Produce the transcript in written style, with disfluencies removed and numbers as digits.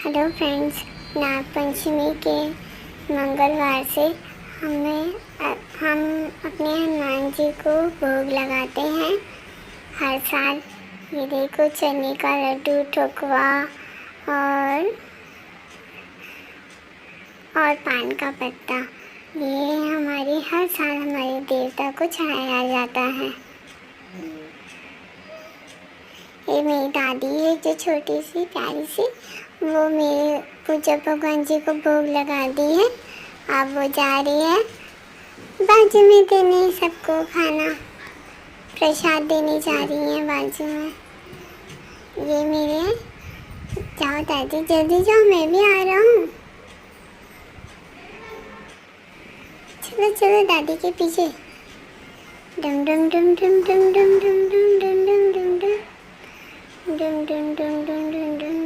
Hello friends, Nag Panchami के मंगलवार से हम अपने हनुमान जी को भोग लगाते हैं हर साल। ये देखो, चने का लड्डू, ठोकवा और पान का पत्ता। ये हर साल हमारे देवता को चढ़ाया जाता है। ये मेरी दादी है जो छोटी सी प्यारी सी, वो मेरे पूजा भगवान जी को भोग लगा दी है। अब वो जा रही है बाजू में देने सबको खाना प्रसाद देने जा रही है बाजू में। ये मेरे, जाओ दादी जल्दी जाओ, मैं भी आ रहा हूँ। चलो चलो दादी के पीछे। डम डम डम डम डम डम डम डम डम डम डम डम डम डम डम डम डम डम।